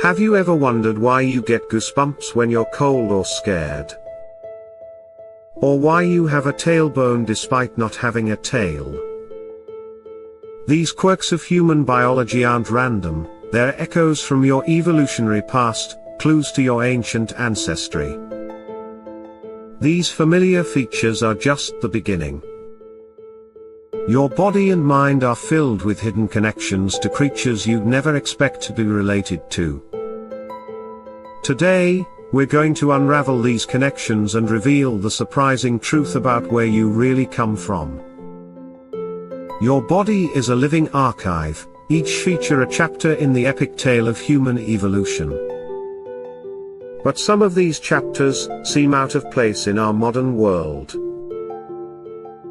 Have you ever wondered why you get goosebumps when you're cold or scared? Or why you have a tailbone despite not having a tail? These quirks of human biology aren't random, they're echoes from your evolutionary past, clues to your ancient ancestry. These familiar features are just the beginning. Your body and mind are filled with hidden connections to creatures you'd never expect to be related to. Today, we're going to unravel these connections and reveal the surprising truth about where you really come from. Your body is a living archive, each feature a chapter in the epic tale of human evolution. But some of these chapters seem out of place in our modern world.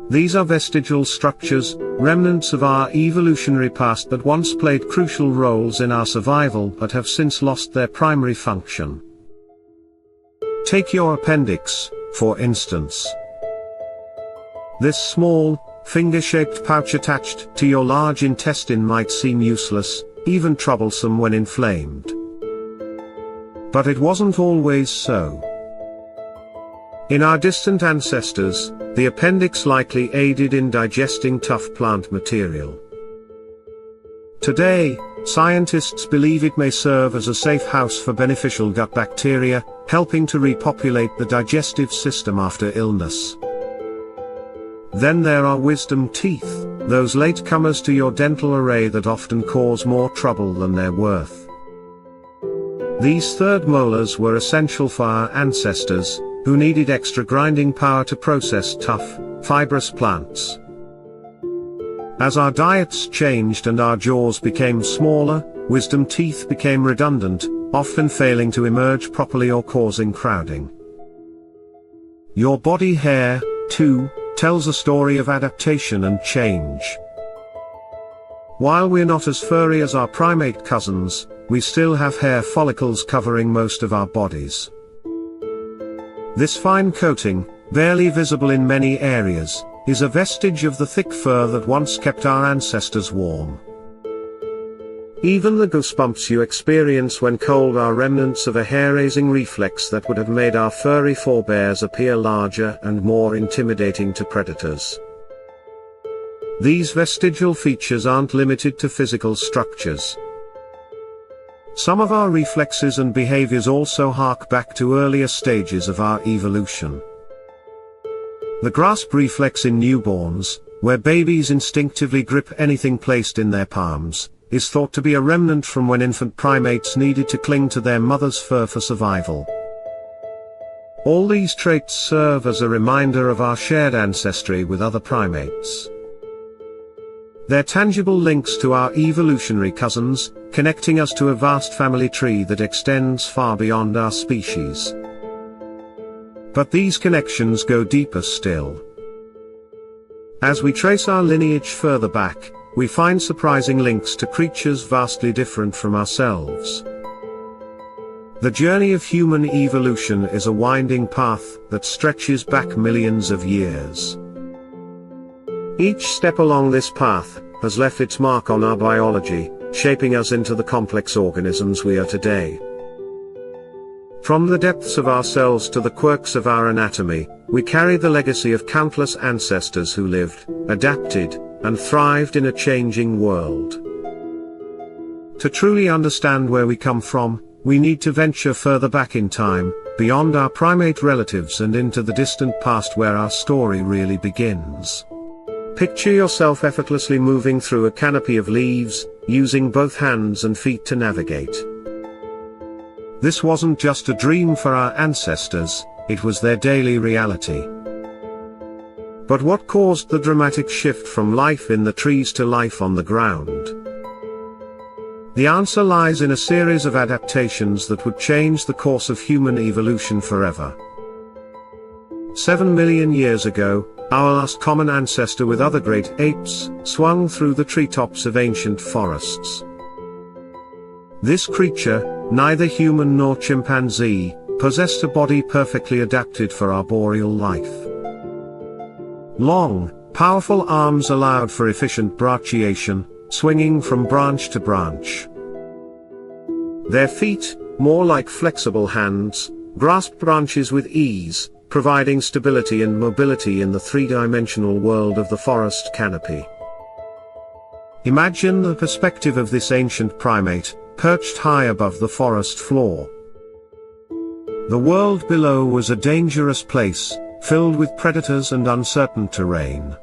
These are vestigial structures, remnants of our evolutionary past that once played crucial roles in our survival but have since lost their primary function. Take your appendix, for instance. This small, finger-shaped pouch attached to your large intestine might seem useless, even troublesome when inflamed. But it wasn't always so. In our distant ancestors, the appendix likely aided in digesting tough plant material. Today, scientists believe it may serve as a safe house for beneficial gut bacteria, helping to repopulate the digestive system after illness. Then there are wisdom teeth, those latecomers to your dental array that often cause more trouble than they're worth. These third molars were essential for our ancestors, who needed extra grinding power to process tough, fibrous plants. As our diets changed and our jaws became smaller, wisdom teeth became redundant, often failing to emerge properly or causing crowding. Your body hair, too, tells a story of adaptation and change. While we're not as furry as our primate cousins, we still have hair follicles covering most of our bodies. This fine coating, barely visible in many areas, is a vestige of the thick fur that once kept our ancestors warm. Even the goosebumps you experience when cold are remnants of a hair-raising reflex that would have made our furry forebears appear larger and more intimidating to predators. These vestigial features aren't limited to physical structures. Some of our reflexes and behaviors also hark back to earlier stages of our evolution. The grasp reflex in newborns, where babies instinctively grip anything placed in their palms, is thought to be a remnant from when infant primates needed to cling to their mother's fur for survival. All these traits serve as a reminder of our shared ancestry with other primates. They're tangible links to our evolutionary cousins, connecting us to a vast family tree that extends far beyond our species. But these connections go deeper still. As we trace our lineage further back, we find surprising links to creatures vastly different from ourselves. The journey of human evolution is a winding path that stretches back millions of years. Each step along this path has left its mark on our biology, shaping us into the complex organisms we are today. From the depths of our cells to the quirks of our anatomy, we carry the legacy of countless ancestors who lived, adapted, and thrived in a changing world. To truly understand where we come from, we need to venture further back in time, beyond our primate relatives and into the distant past where our story really begins. Picture yourself effortlessly moving through a canopy of leaves, using both hands and feet to navigate. This wasn't just a dream for our ancestors, it was their daily reality. But what caused the dramatic shift from life in the trees to life on the ground? The answer lies in a series of adaptations that would change the course of human evolution forever. 7 million years ago, our last common ancestor with other great apes swung through the treetops of ancient forests. This creature, neither human nor chimpanzee, possessed a body perfectly adapted for arboreal life. Long, powerful arms allowed for efficient brachiation, swinging from branch to branch. Their feet, more like flexible hands, grasped branches with ease, providing stability and mobility in the three-dimensional world of the forest canopy. Imagine the perspective of this ancient primate, perched high above the forest floor. The world below was a dangerous place, filled with predators and uncertain terrain.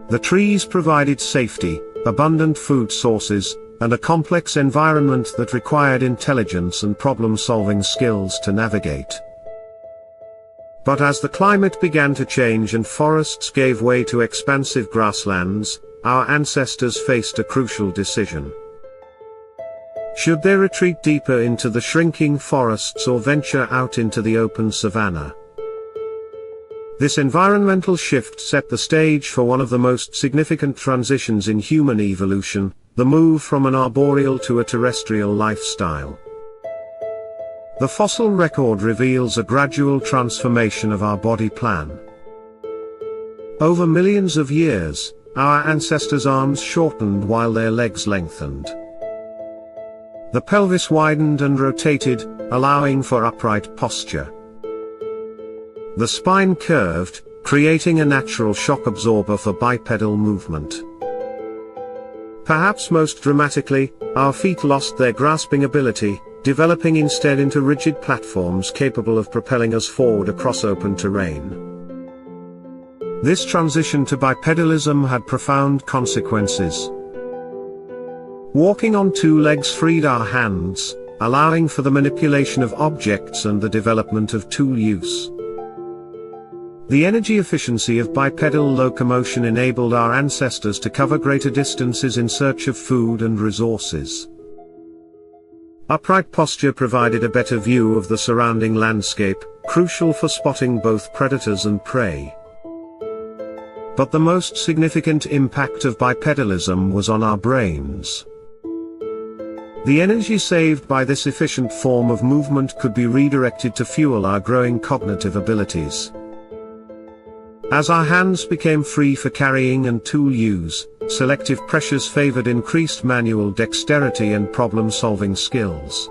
The trees provided safety, abundant food sources, and a complex environment that required intelligence and problem-solving skills to navigate. But as the climate began to change and forests gave way to expansive grasslands, our ancestors faced a crucial decision. Should they retreat deeper into the shrinking forests or venture out into the open savanna? This environmental shift set the stage for one of the most significant transitions in human evolution, the move from an arboreal to a terrestrial lifestyle. The fossil record reveals a gradual transformation of our body plan. Over millions of years, our ancestors' arms shortened while their legs lengthened. The pelvis widened and rotated, allowing for upright posture. The spine curved, creating a natural shock absorber for bipedal movement. Perhaps most dramatically, our feet lost their grasping ability, developing instead into rigid platforms capable of propelling us forward across open terrain. This transition to bipedalism had profound consequences. Walking on two legs freed our hands, allowing for the manipulation of objects and the development of tool use. The energy efficiency of bipedal locomotion enabled our ancestors to cover greater distances in search of food and resources. Upright posture provided a better view of the surrounding landscape, crucial for spotting both predators and prey. But the most significant impact of bipedalism was on our brains. The energy saved by this efficient form of movement could be redirected to fuel our growing cognitive abilities. As our hands became free for carrying and tool use, selective pressures favored increased manual dexterity and problem-solving skills.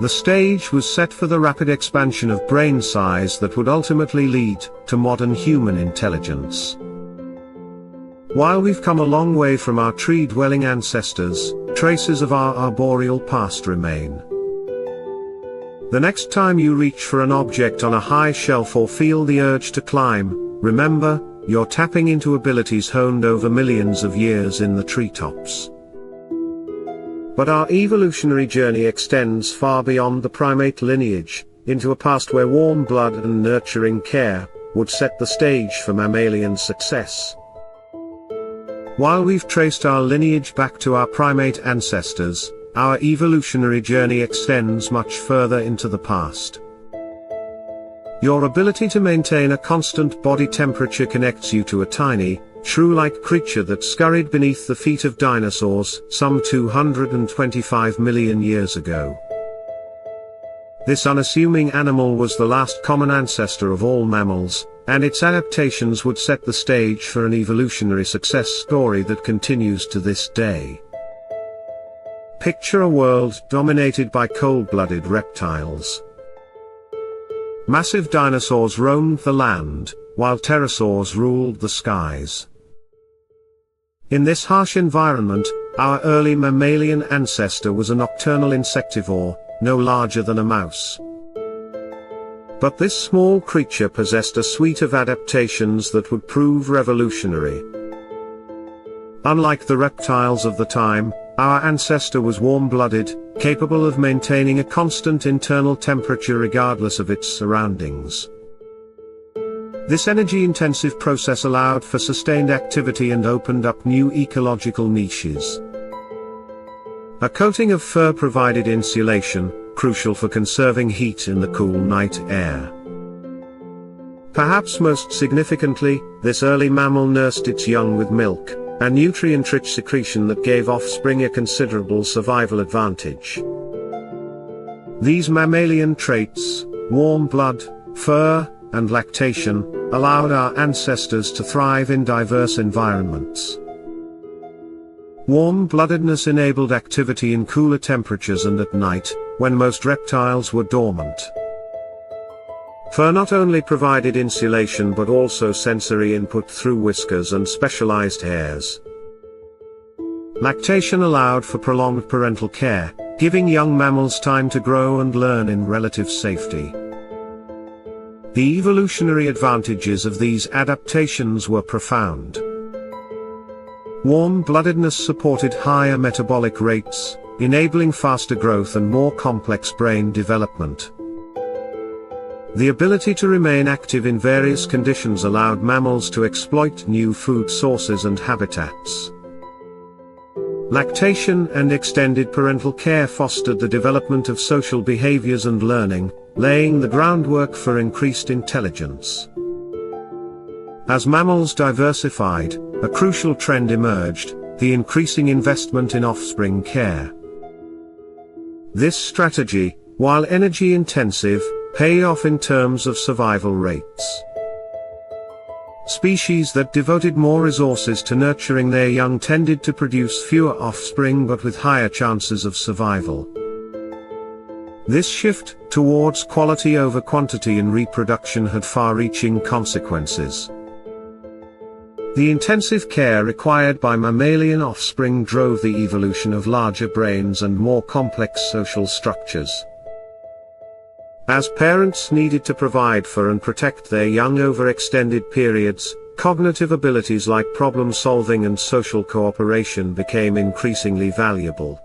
The stage was set for the rapid expansion of brain size that would ultimately lead to modern human intelligence. While we've come a long way from our tree-dwelling ancestors, traces of our arboreal past remain. The next time you reach for an object on a high shelf or feel the urge to climb, remember, you're tapping into abilities honed over millions of years in the treetops. But our evolutionary journey extends far beyond the primate lineage, into a past where warm blood and nurturing care would set the stage for mammalian success. While we've traced our lineage back to our primate ancestors, our evolutionary journey extends much further into the past. Your ability to maintain a constant body temperature connects you to a tiny, shrew-like creature that scurried beneath the feet of dinosaurs some 225 million years ago. This unassuming animal was the last common ancestor of all mammals, and its adaptations would set the stage for an evolutionary success story that continues to this day. Picture a world dominated by cold-blooded reptiles. Massive dinosaurs roamed the land, while pterosaurs ruled the skies. In this harsh environment, our early mammalian ancestor was a nocturnal insectivore, no larger than a mouse. But this small creature possessed a suite of adaptations that would prove revolutionary. Unlike the reptiles of the time, our ancestor was warm-blooded, capable of maintaining a constant internal temperature regardless of its surroundings. This energy-intensive process allowed for sustained activity and opened up new ecological niches. A coating of fur provided insulation, crucial for conserving heat in the cool night air. Perhaps most significantly, this early mammal nursed its young with milk, a nutrient-rich secretion that gave offspring a considerable survival advantage. These mammalian traits, warm blood, fur, and lactation, allowed our ancestors to thrive in diverse environments. Warm-bloodedness enabled activity in cooler temperatures and at night, when most reptiles were dormant. Fur not only provided insulation but also sensory input through whiskers and specialized hairs. Lactation allowed for prolonged parental care, giving young mammals time to grow and learn in relative safety. The evolutionary advantages of these adaptations were profound. Warm-bloodedness supported higher metabolic rates, enabling faster growth and more complex brain development. The ability to remain active in various conditions allowed mammals to exploit new food sources and habitats. Lactation and extended parental care fostered the development of social behaviors and learning, laying the groundwork for increased intelligence. As mammals diversified, a crucial trend emerged: the increasing investment in offspring care. This strategy, while energy-intensive, paid off in terms of survival rates. Species that devoted more resources to nurturing their young tended to produce fewer offspring but with higher chances of survival. This shift towards quality over quantity in reproduction had far-reaching consequences. The intensive care required by mammalian offspring drove the evolution of larger brains and more complex social structures. As parents needed to provide for and protect their young over extended periods, cognitive abilities like problem-solving and social cooperation became increasingly valuable.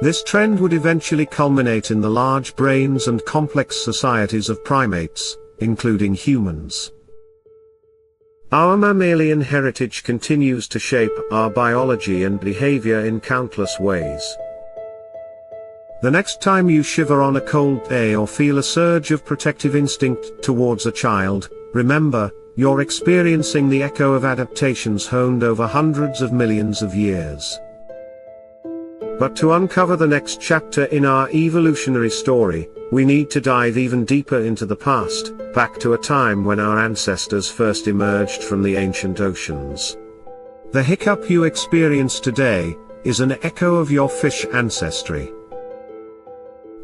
This trend would eventually culminate in the large brains and complex societies of primates, including humans. Our mammalian heritage continues to shape our biology and behavior in countless ways. The next time you shiver on a cold day or feel a surge of protective instinct towards a child, remember, you're experiencing the echo of adaptations honed over hundreds of millions of years. But to uncover the next chapter in our evolutionary story, we need to dive even deeper into the past, back to a time when our ancestors first emerged from the ancient oceans. The hiccup you experience today is an echo of your fish ancestry.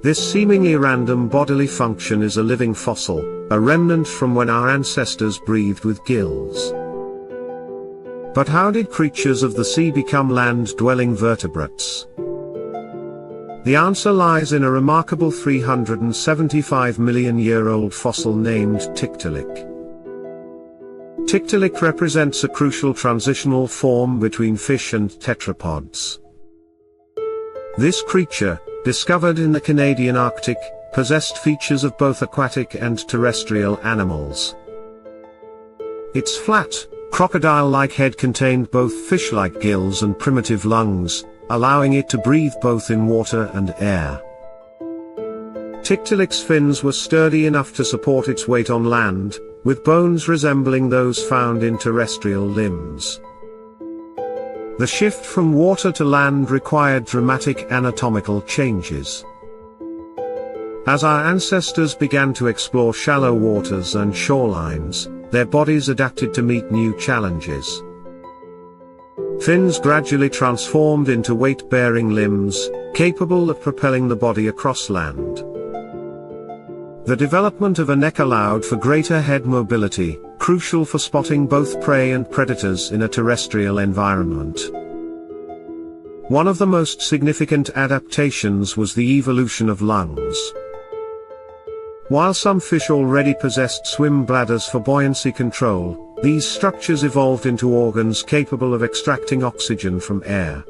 This seemingly random bodily function is a living fossil, a remnant from when our ancestors breathed with gills. But how did creatures of the sea become land-dwelling vertebrates? The answer lies in a remarkable 375-million-year-old fossil named Tiktaalik. Tiktaalik represents a crucial transitional form between fish and tetrapods. This creature, discovered in the Canadian Arctic, possessed features of both aquatic and terrestrial animals. Its flat, crocodile-like head contained both fish-like gills and primitive lungs, allowing it to breathe both in water and air. Tiktaalik's fins were sturdy enough to support its weight on land, with bones resembling those found in terrestrial limbs. The shift from water to land required dramatic anatomical changes. As our ancestors began to explore shallow waters and shorelines, their bodies adapted to meet new challenges. Fins gradually transformed into weight-bearing limbs, capable of propelling the body across land. The development of a neck allowed for greater head mobility, crucial for spotting both prey and predators in a terrestrial environment. One of the most significant adaptations was the evolution of lungs. While some fish already possessed swim bladders for buoyancy control, these structures evolved into organs capable of extracting oxygen from air.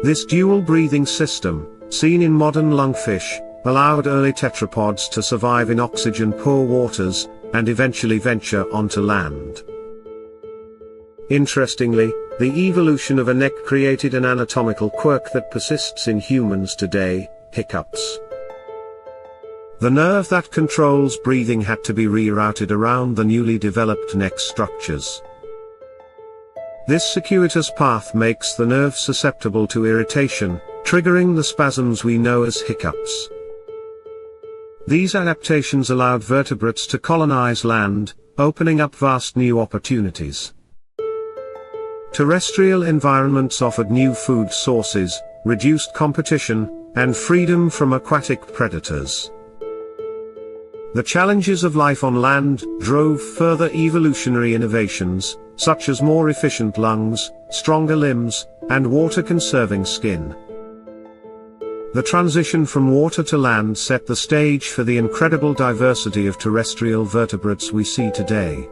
This dual breathing system, seen in modern lungfish, allowed early tetrapods to survive in oxygen-poor waters, and eventually venture onto land. Interestingly, the evolution of a neck created an anatomical quirk that persists in humans today: hiccups. The nerve that controls breathing had to be rerouted around the newly developed neck structures. This circuitous path makes the nerve susceptible to irritation, triggering the spasms we know as hiccups. These adaptations allowed vertebrates to colonize land, opening up vast new opportunities. Terrestrial environments offered new food sources, reduced competition, and freedom from aquatic predators. The challenges of life on land drove further evolutionary innovations, such as more efficient lungs, stronger limbs, and water-conserving skin. The transition from water to land set the stage for the incredible diversity of terrestrial vertebrates we see today.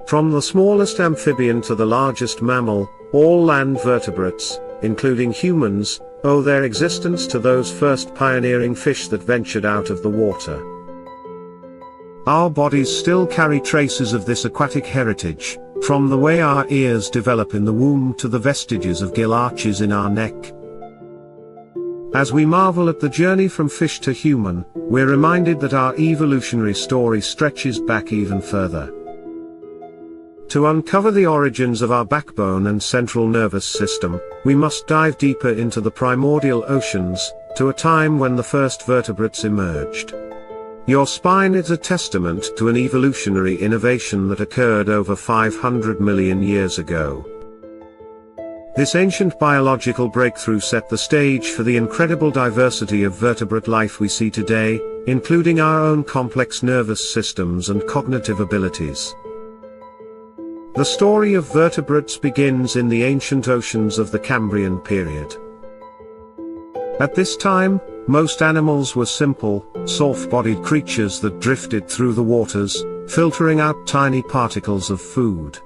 From the smallest amphibian to the largest mammal, all land vertebrates, including humans, owe their existence to those first pioneering fish that ventured out of the water. Our bodies still carry traces of this aquatic heritage, from the way our ears develop in the womb to the vestiges of gill arches in our neck. As we marvel at the journey from fish to human, we're reminded that our evolutionary story stretches back even further. To uncover the origins of our backbone and central nervous system, we must dive deeper into the primordial oceans, to a time when the first vertebrates emerged. Your spine is a testament to an evolutionary innovation that occurred over 500 million years ago. This ancient biological breakthrough set the stage for the incredible diversity of vertebrate life we see today, including our own complex nervous systems and cognitive abilities. The story of vertebrates begins in the ancient oceans of the Cambrian period. At this time, most animals were simple, soft-bodied creatures that drifted through the waters, filtering out tiny particles of food.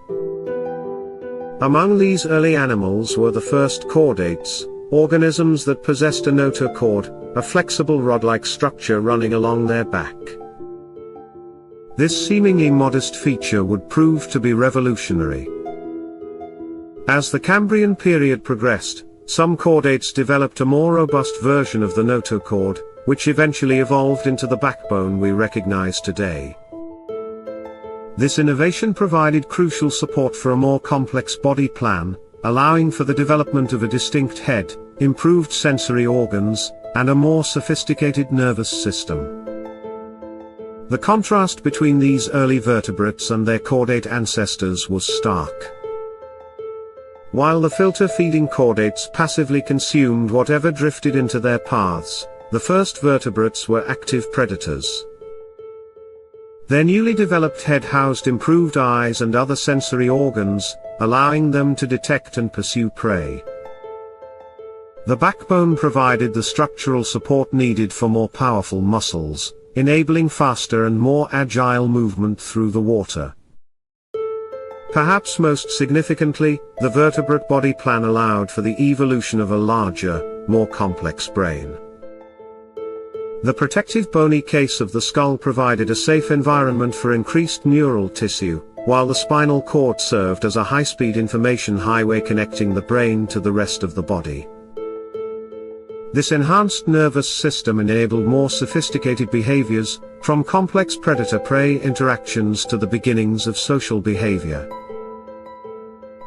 Among these early animals were the first chordates, organisms that possessed a notochord, a flexible rod-like structure running along their back. This seemingly modest feature would prove to be revolutionary. As the Cambrian period progressed, some chordates developed a more robust version of the notochord, which eventually evolved into the backbone we recognize today. This innovation provided crucial support for a more complex body plan, allowing for the development of a distinct head, improved sensory organs, and a more sophisticated nervous system. The contrast between these early vertebrates and their chordate ancestors was stark. While the filter-feeding chordates passively consumed whatever drifted into their paths, the first vertebrates were active predators. Their newly developed head housed improved eyes and other sensory organs, allowing them to detect and pursue prey. The backbone provided the structural support needed for more powerful muscles, enabling faster and more agile movement through the water. Perhaps most significantly, the vertebrate body plan allowed for the evolution of a larger, more complex brain. The protective bony case of the skull provided a safe environment for increased neural tissue, while the spinal cord served as a high-speed information highway connecting the brain to the rest of the body. This enhanced nervous system enabled more sophisticated behaviors, from complex predator-prey interactions to the beginnings of social behavior.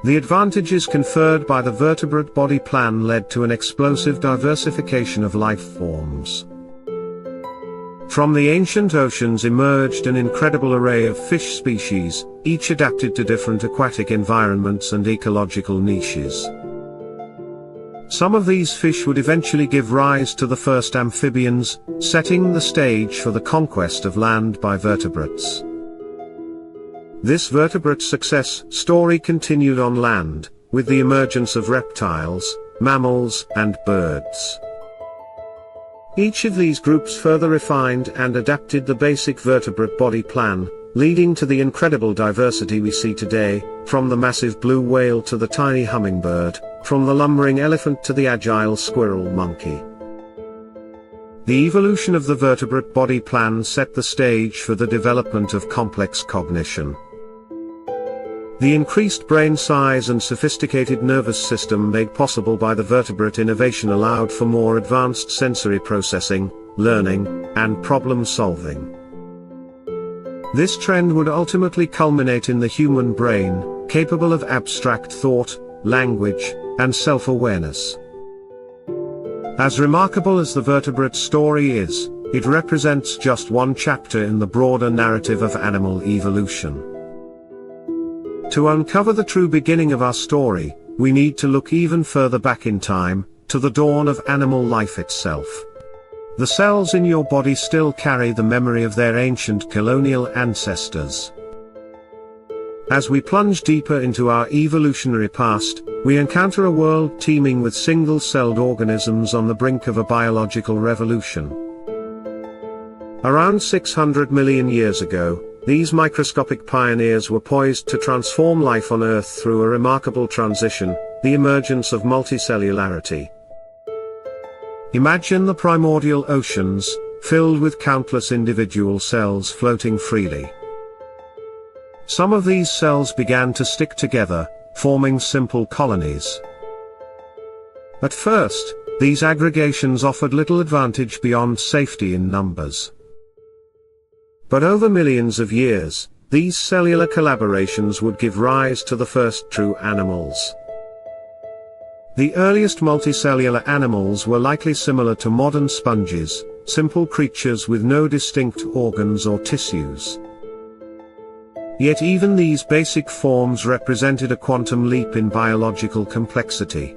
The advantages conferred by the vertebrate body plan led to an explosive diversification of life forms. From the ancient oceans emerged an incredible array of fish species, each adapted to different aquatic environments and ecological niches. Some of these fish would eventually give rise to the first amphibians, setting the stage for the conquest of land by vertebrates. This vertebrate success story continued on land, with the emergence of reptiles, mammals, and birds. Each of these groups further refined and adapted the basic vertebrate body plan, leading to the incredible diversity we see today, from the massive blue whale to the tiny hummingbird, from the lumbering elephant to the agile squirrel monkey. The evolution of the vertebrate body plan set the stage for the development of complex cognition. The increased brain size and sophisticated nervous system made possible by the vertebrate innovation allowed for more advanced sensory processing, learning, and problem solving. This trend would ultimately culminate in the human brain, capable of abstract thought, language, and self-awareness. As remarkable as the vertebrate story is, it represents just one chapter in the broader narrative of animal evolution. To uncover the true beginning of our story, we need to look even further back in time, to the dawn of animal life itself. The cells in your body still carry the memory of their ancient colonial ancestors. As we plunge deeper into our evolutionary past, we encounter a world teeming with single-celled organisms on the brink of a biological revolution. Around 600 million years ago, these microscopic pioneers were poised to transform life on Earth through a remarkable transition, the emergence of multicellularity. Imagine the primordial oceans, filled with countless individual cells floating freely. Some of these cells began to stick together, forming simple colonies. At first, these aggregations offered little advantage beyond safety in numbers. But over millions of years, these cellular collaborations would give rise to the first true animals. The earliest multicellular animals were likely similar to modern sponges, simple creatures with no distinct organs or tissues. Yet even these basic forms represented a quantum leap in biological complexity.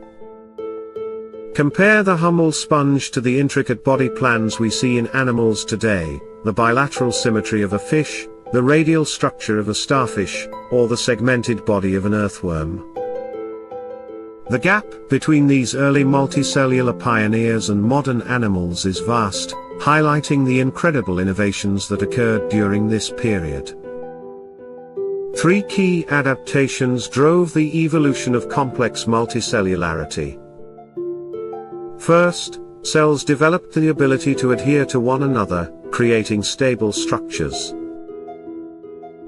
Compare the humble sponge to the intricate body plans we see in animals today, the bilateral symmetry of a fish, the radial structure of a starfish, or the segmented body of an earthworm. The gap between these early multicellular pioneers and modern animals is vast, highlighting the incredible innovations that occurred during this period. Three key adaptations drove the evolution of complex multicellularity. First, cells developed the ability to adhere to one another, creating stable structures.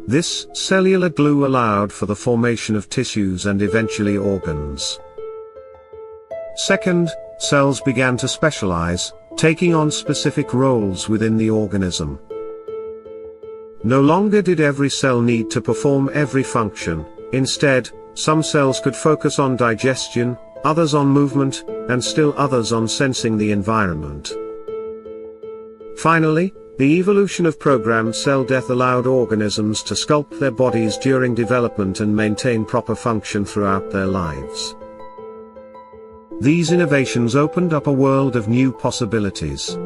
This cellular glue allowed for the formation of tissues and eventually organs. Second, cells began to specialize, taking on specific roles within the organism. No longer did every cell need to perform every function, instead, some cells could focus on digestion, others on movement, and still others on sensing the environment. Finally, the evolution of programmed cell death allowed organisms to sculpt their bodies during development and maintain proper function throughout their lives. These innovations opened up a world of new possibilities.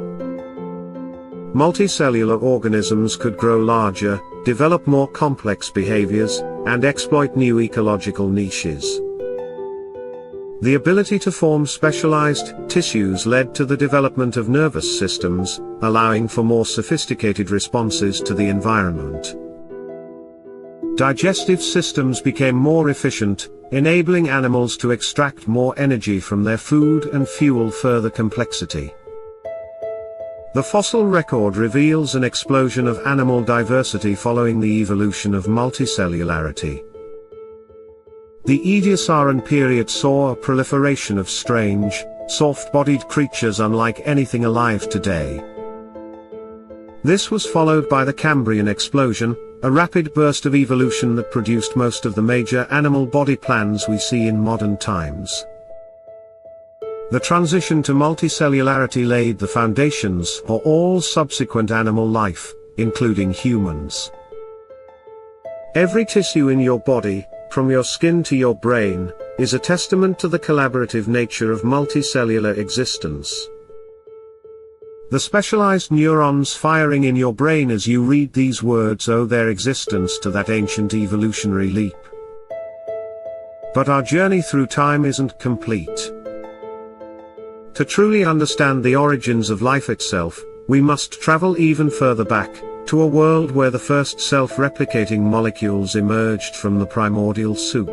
Multicellular organisms could grow larger, develop more complex behaviors, and exploit new ecological niches. The ability to form specialized tissues led to the development of nervous systems, allowing for more sophisticated responses to the environment. Digestive systems became more efficient, enabling animals to extract more energy from their food and fuel further complexity. The fossil record reveals an explosion of animal diversity following the evolution of multicellularity. The Ediacaran period saw a proliferation of strange, soft-bodied creatures unlike anything alive today. This was followed by the Cambrian explosion, a rapid burst of evolution that produced most of the major animal body plans we see in modern times. The transition to multicellularity laid the foundations for all subsequent animal life, including humans. Every tissue in your body, from your skin to your brain, is a testament to the collaborative nature of multicellular existence. The specialized neurons firing in your brain as you read these words owe their existence to that ancient evolutionary leap. But our journey through time isn't complete. To truly understand the origins of life itself, we must travel even further back, to a world where the first self-replicating molecules emerged from the primordial soup.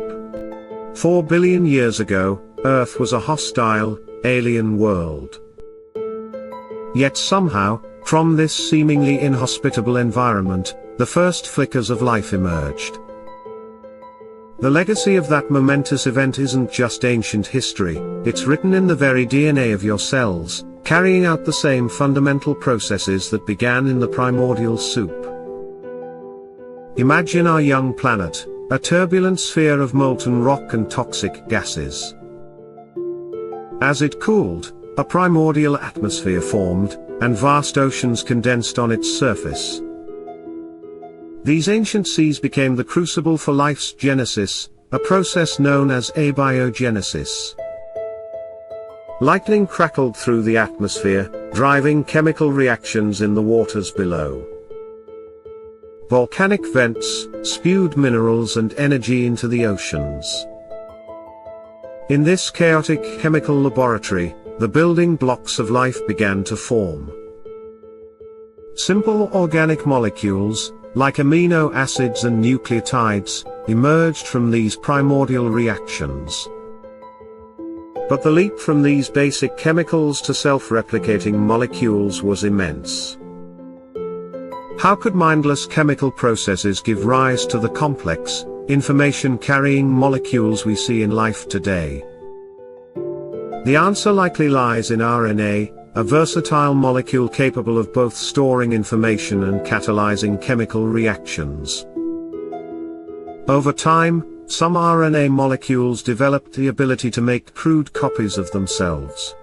4 billion years ago, Earth was a hostile, alien world. Yet somehow, from this seemingly inhospitable environment, the first flickers of life emerged. The legacy of that momentous event isn't just ancient history, it's written in the very DNA of your cells, carrying out the same fundamental processes that began in the primordial soup. Imagine our young planet, a turbulent sphere of molten rock and toxic gases. As it cooled, a primordial atmosphere formed, and vast oceans condensed on its surface. These ancient seas became the crucible for life's genesis, a process known as abiogenesis. Lightning crackled through the atmosphere, driving chemical reactions in the waters below. Volcanic vents spewed minerals and energy into the oceans. In this chaotic chemical laboratory, the building blocks of life began to form. Simple organic molecules, like amino acids and nucleotides, emerged from these primordial reactions. But the leap from these basic chemicals to self-replicating molecules was immense. How could mindless chemical processes give rise to the complex, information-carrying molecules we see in life today? The answer likely lies in RNA, a versatile molecule capable of both storing information and catalyzing chemical reactions. Over time, some RNA molecules developed the ability to make crude copies of themselves.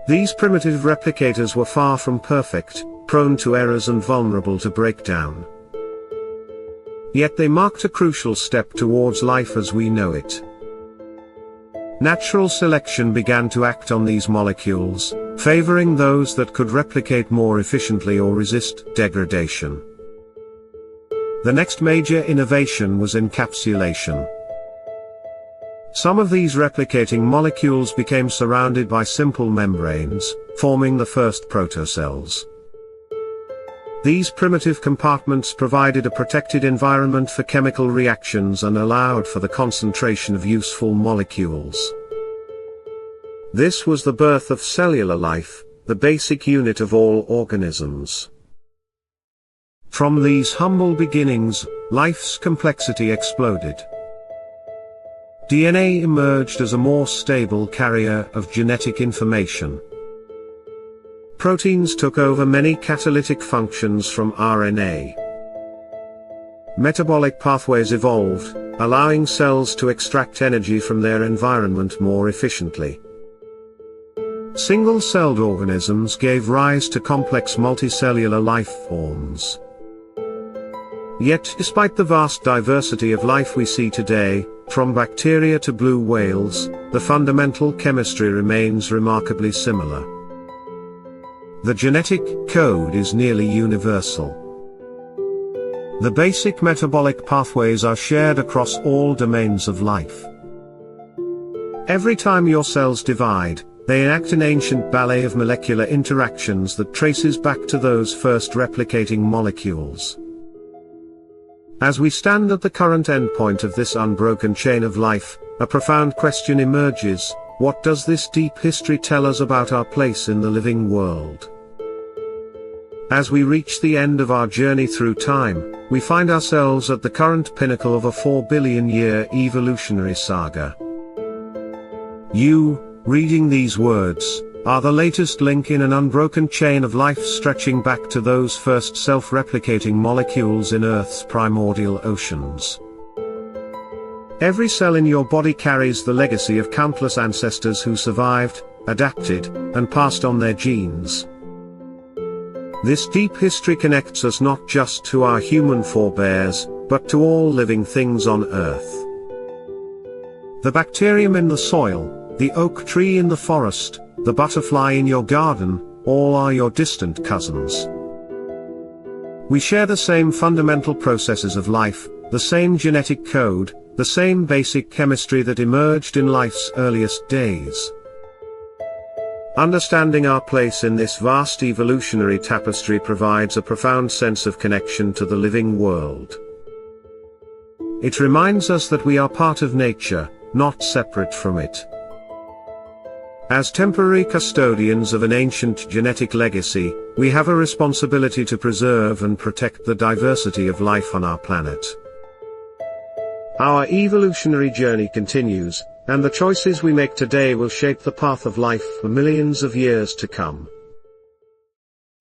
These primitive replicators were far from perfect, prone to errors and vulnerable to breakdown. Yet they marked a crucial step towards life as we know it. Natural selection began to act on these molecules, favoring those that could replicate more efficiently or resist degradation. The next major innovation was encapsulation. Some of these replicating molecules became surrounded by simple membranes, forming the first protocells. These primitive compartments provided a protected environment for chemical reactions and allowed for the concentration of useful molecules. This was the birth of cellular life, the basic unit of all organisms. From these humble beginnings, life's complexity exploded. DNA emerged as a more stable carrier of genetic information. Proteins took over many catalytic functions from RNA. Metabolic pathways evolved, allowing cells to extract energy from their environment more efficiently. Single-celled organisms gave rise to complex multicellular life forms. Yet, despite the vast diversity of life we see today, from bacteria to blue whales, the fundamental chemistry remains remarkably similar. The genetic code is nearly universal. The basic metabolic pathways are shared across all domains of life. Every time your cells divide, they enact an ancient ballet of molecular interactions that traces back to those first replicating molecules. As we stand at the current endpoint of this unbroken chain of life, a profound question emerges: what does this deep history tell us about our place in the living world? As we reach the end of our journey through time, we find ourselves at the current pinnacle of a 4-billion-year evolutionary saga. You, reading these words, are the latest link in an unbroken chain of life stretching back to those first self-replicating molecules in Earth's primordial oceans. Every cell in your body carries the legacy of countless ancestors who survived, adapted, and passed on their genes. This deep history connects us not just to our human forebears, but to all living things on Earth. The bacterium in the soil, the oak tree in the forest, the butterfly in your garden, all are your distant cousins. We share the same fundamental processes of life, the same genetic code, the same basic chemistry that emerged in life's earliest days. Understanding our place in this vast evolutionary tapestry provides a profound sense of connection to the living world. It reminds us that we are part of nature, not separate from it. As temporary custodians of an ancient genetic legacy, we have a responsibility to preserve and protect the diversity of life on our planet. Our evolutionary journey continues, and the choices we make today will shape the path of life for millions of years to come.